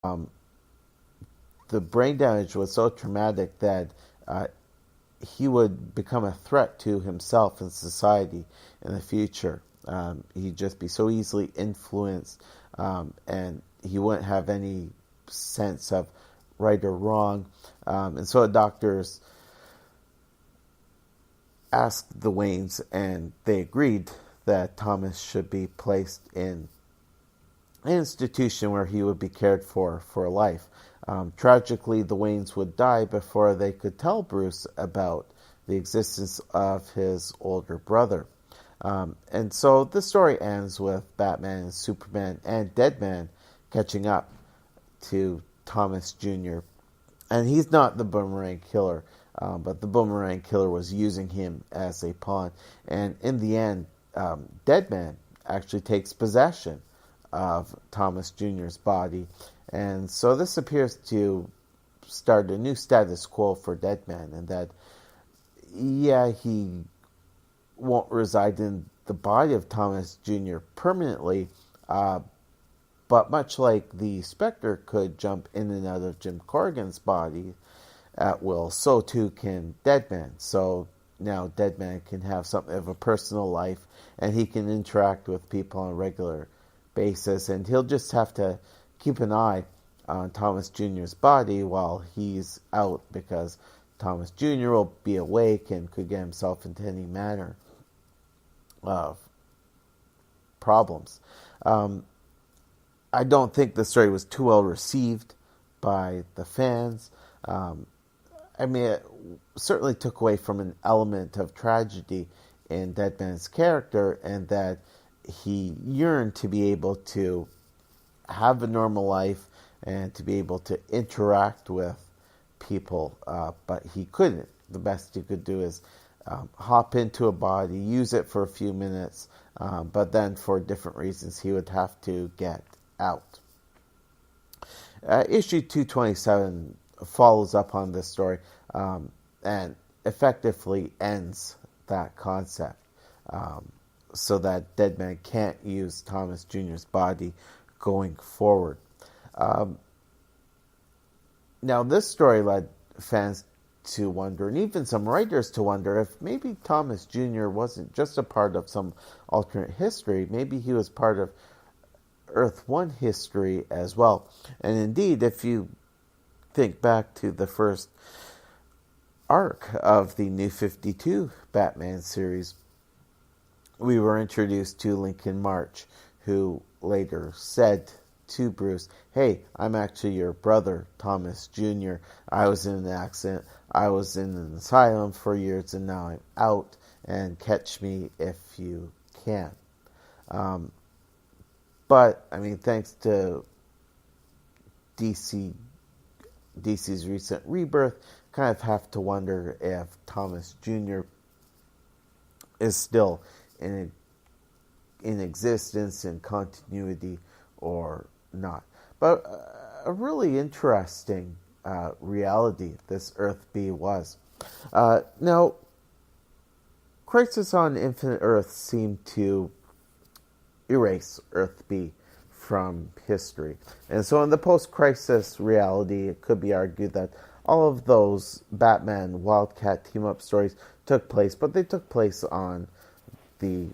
the brain damage was so traumatic that he would become a threat to himself and society in the future. He'd just be so easily influenced, and he wouldn't have any sense of right or wrong. And so the doctors asked the Waynes, and they agreed that Thomas should be placed in an institution where he would be cared for life. Tragically, the Waynes would die before they could tell Bruce about the existence of his older brother. And so the story ends with Batman and Superman and Deadman catching up to Thomas Jr. And he's not the Boomerang Killer, but the Boomerang Killer was using him as a pawn. And in the end, Deadman actually takes possession of Thomas Jr.'s body. And so this appears to start a new status quo for Deadman, and that, yeah, he won't reside in the body of Thomas Jr. permanently, but much like the Spectre could jump in and out of Jim Corrigan's body at will, so too can Deadman. So now Deadman can have something of a personal life, and he can interact with people on a regular basis, and he'll just have to keep an eye on Thomas Jr.'s body while he's out, because Thomas Jr. will be awake and could get himself into any manner of problems. I don't think the story was too well received by the fans. I mean, it certainly took away from an element of tragedy in Deadman's character, and that he yearned to be able to have a normal life and to be able to interact with people, but he couldn't. The best he could do is hop into a body, use it for a few minutes, but then for different reasons he would have to get out. Issue 227 follows up on this story and effectively ends that concept, so that Deadman can't use Thomas Jr.'s body going forward. Now, this story led fans to wonder, and even some writers to wonder, if maybe Thomas Jr. wasn't just a part of some alternate history. Maybe he was part of Earth 1 history as well. And indeed, if you think back to the first arc of the New 52 Batman series, we were introduced to Lincoln March, who later said to Bruce, "Hey, I'm actually your brother, Thomas Jr. I was in an accident. I was in an asylum for years, and now I'm out, and catch me if you can." But, I mean, thanks to DC's recent rebirth, kind of have to wonder if Thomas Jr. is still in existence, in continuity, or not. But a really interesting reality this Earth B was. Now, Crisis on Infinite Earth seemed to erase Earth B from history. And so in the post-crisis reality, it could be argued that all of those Batman Wildcat team-up stories took place, but they took place on the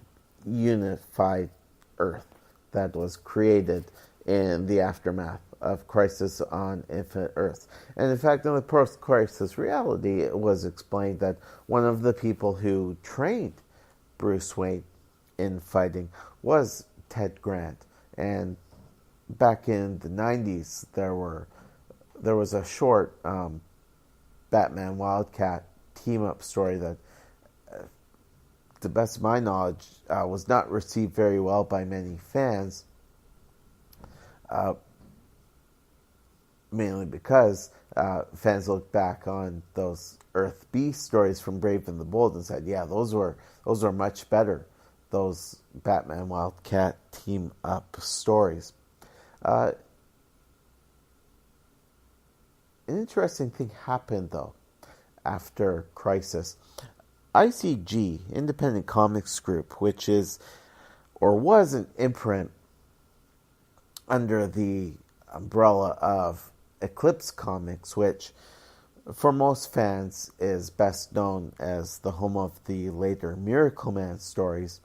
unified Earth that was created in the aftermath of Crisis on Infinite Earths. And in fact, in the post-crisis reality, it was explained that one of the people who trained Bruce Wayne in fighting was Ted Grant. And back in the 90s, there was a short Batman Wildcat team-up story that, to the best of my knowledge, was not received very well by many fans, mainly because fans looked back on those Earth B stories from Brave and the Bold and said, yeah, those were much better, those Batman Wildcat team-up stories. An interesting thing happened, though, after Crisis. ICG, Independent Comics Group, which is, or was, an imprint under the umbrella of Eclipse Comics, which for most fans is best known as the home of the later Miracle Man stories,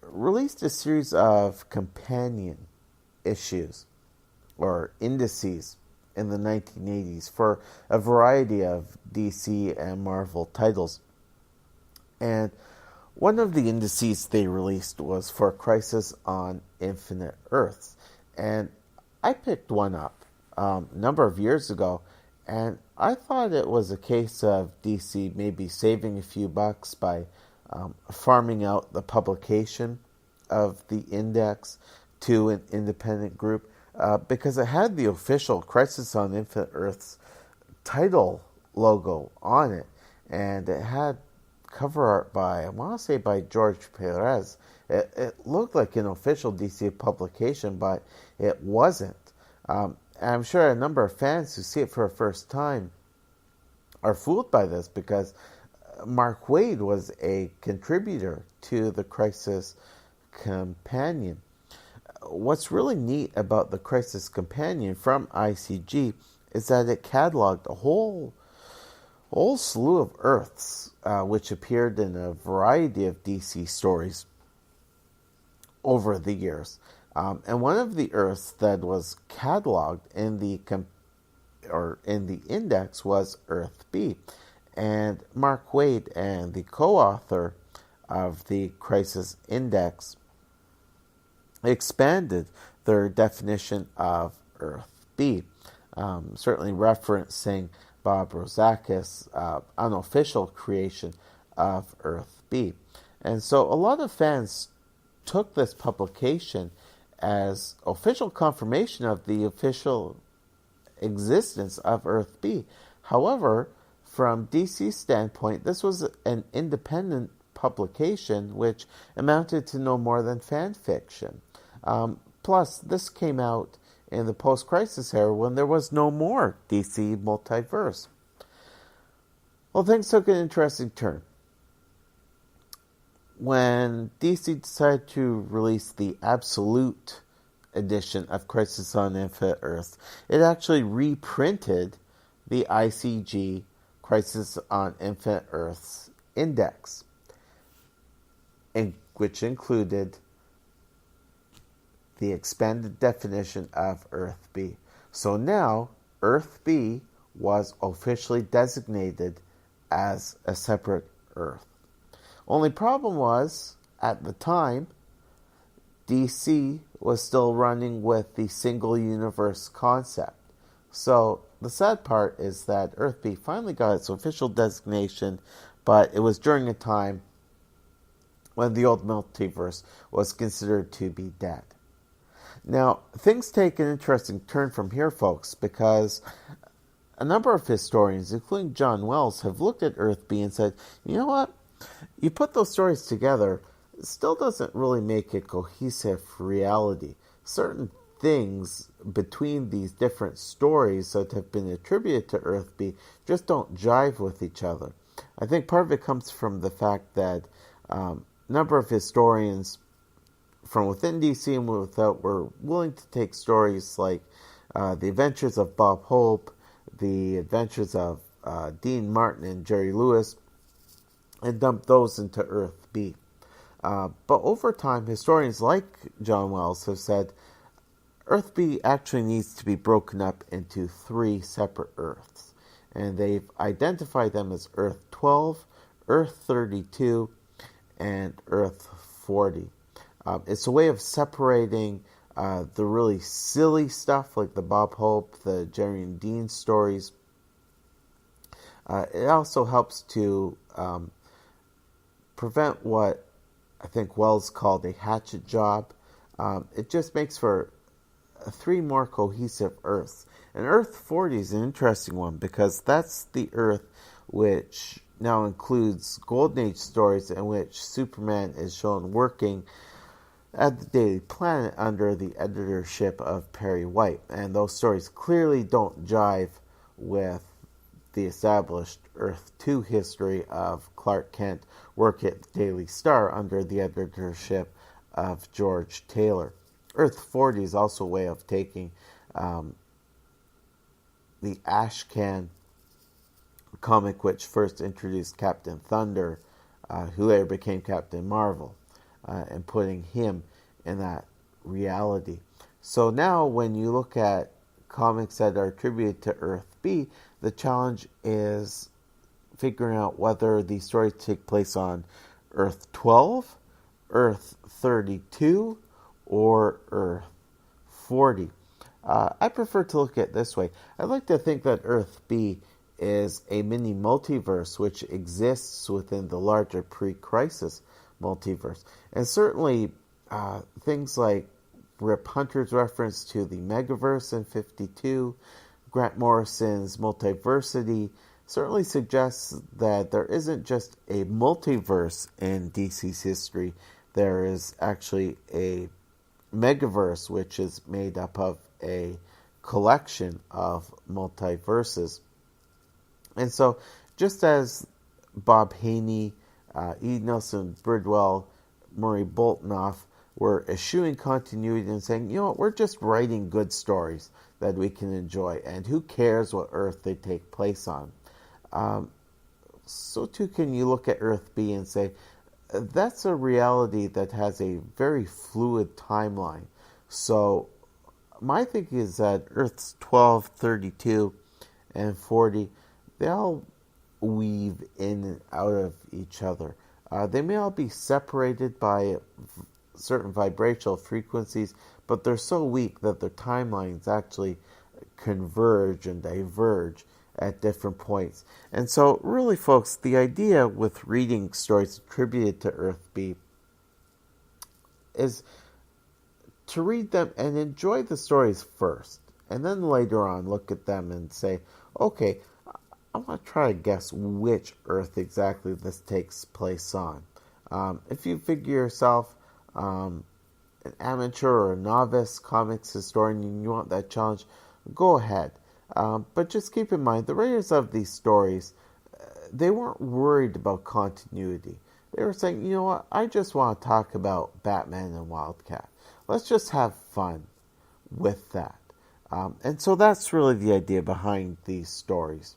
released a series of companion issues or indices in the 1980s for a variety of DC and Marvel titles. And one of the indices they released was for Crisis on Infinite Earths. And I picked one up a number of years ago, and I thought it was a case of DC maybe saving a few bucks by farming out the publication of the index to an independent group, because it had the official Crisis on Infinite Earths title logo on it, and it had cover art by, I want to say, by George Perez. It looked like an official DC publication, but it wasn't. And I'm sure a number of fans who see it for the first time are fooled by this, because Mark Waid was a contributor to the Crisis Companion. What's really neat about the Crisis Companion from ICG is that it cataloged a whole slew of Earths, which appeared in a variety of DC stories over the years. And one of the Earths that was cataloged in the index was Earth B. And Mark Waid and the co-author of the Crisis Index expanded their definition of Earth B, certainly referencing Bob Rozakis' unofficial creation of Earth B. And so a lot of fans took this publication as official confirmation of the official existence of Earth B. However, from DC's standpoint, this was an independent publication which amounted to no more than fan fiction. Plus, this came out in the post-crisis era when there was no more DC multiverse. Well, things took an interesting turn when DC decided to release the Absolute edition of Crisis on Infinite Earths. It actually reprinted the ICG Crisis on Infinite Earths index, which included the expanded definition of Earth B. So now, Earth B was officially designated as a separate Earth. Only problem was, at the time, DC was still running with the single universe concept. So the sad part is that Earth B finally got its official designation, but it was during a time when the old multiverse was considered to be dead. Now, things take an interesting turn from here, folks, because a number of historians, including John Wells, have looked at Earth B and said, you know what? You put those stories together, it still doesn't really make a cohesive reality. Certain things between these different stories that have been attributed to Earth B just don't jive with each other. I think part of it comes from the fact that a number of historians from within DC and without were willing to take stories like the adventures of Bob Hope, the adventures of Dean Martin and Jerry Lewis, and dump those into Earth B. But over time, historians like John Wells have said Earth B actually needs to be broken up into 3 separate Earths. And they've identified them as Earth 12, Earth 32, and Earth 40. It's a way of separating the really silly stuff like the Bob Hope, the Jerry and Dean stories. It also helps to prevent what I think Wells called a hatchet job. It just makes for 3 more cohesive Earths. And Earth 40 is an interesting one because that's the Earth which now includes Golden Age stories in which Superman is shown working at the Daily Planet under the editorship of Perry White. And those stories clearly don't jive with the established Earth 2 history of Clark Kent working at the Daily Star under the editorship of George Taylor. Earth 40 is also a way of taking the Ashcan comic, which first introduced Captain Thunder, who later became Captain Marvel, and putting him in that reality. So now when you look at comics that are attributed to Earth B, the challenge is figuring out whether these stories take place on Earth 12, Earth 32, or Earth 40. I prefer to look at it this way. I like to think that Earth B is a mini multiverse which exists within the larger pre-crisis multiverse. And certainly things like Rip Hunter's reference to the Megaverse in 52, Grant Morrison's Multiversity, certainly suggests that there isn't just a multiverse in DC's history. There is actually a Megaverse, which is made up of a collection of multiverses. And so, just as Bob Haney, E. Nelson Bridwell, Murray Boltinoff were eschewing continuity and saying, you know what, we're just writing good stories that we can enjoy, and who cares what Earth they take place on. So too can you look at Earth B and say, that's a reality that has a very fluid timeline. So my thinking is that Earths 12, 32, and 40, they all weave in and out of each other. They may all be separated by certain vibrational frequencies, but they're so weak that their timelines actually converge and diverge at different points. And so, really, folks, the idea with reading stories attributed to Earth B is to read them and enjoy the stories first, and then later on look at them and say, okay, I want to try to guess which Earth exactly this takes place on. If you figure yourself an amateur or a novice comics historian and you want that challenge, go ahead. But just keep in mind, the writers of these stories, they weren't worried about continuity. They were saying, you know what, I just want to talk about Batman and Wildcat. Let's just have fun with that. And so that's really the idea behind these stories.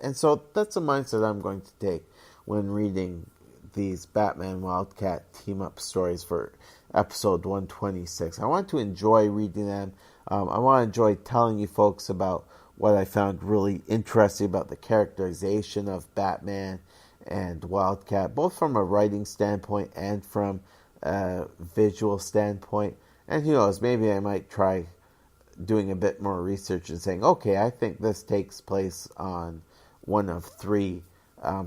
And so that's the mindset I'm going to take when reading these Batman Wildcat team-up stories for episode 126. I want to enjoy reading them. I want to enjoy telling you folks about what I found really interesting about the characterization of Batman and Wildcat, both from a writing standpoint and from a visual standpoint. And who knows, maybe I might try doing a bit more research and saying, okay, I think this takes place on one of three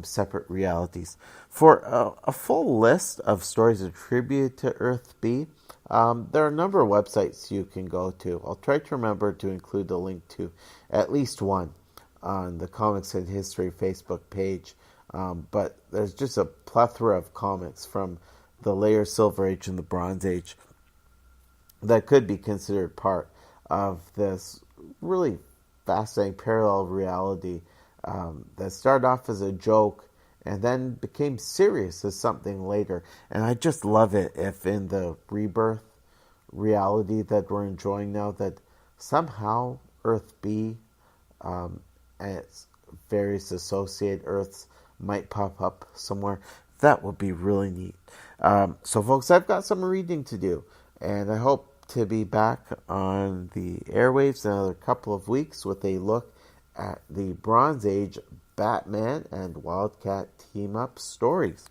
separate realities. For a full list of stories attributed to Earth B, there are a number of websites you can go to. I'll try to remember to include a link to at least one on the Comics and History Facebook page. But there's just a plethora of comics from the later Silver Age and the Bronze Age that could be considered part of this really fascinating parallel reality that started off as a joke and then became serious as something later. And I just love it if in the rebirth reality that we're enjoying now, that somehow Earth B and its various associated Earths might pop up somewhere. That would be really neat. So folks, I've got some reading to do, and I hope to be back on the airwaves in another couple of weeks with a look at the Bronze Age Batman and Wildcat team-up stories.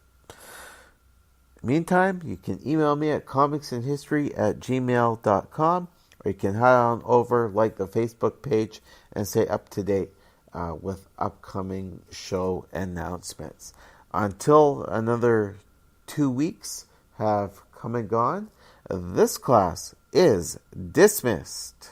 Meantime, you can email me at comicsandhistory@gmail.com, or you can head on over, like the Facebook page, and stay up to date with upcoming show announcements. Until another 2 weeks have come and gone, this class is dismissed.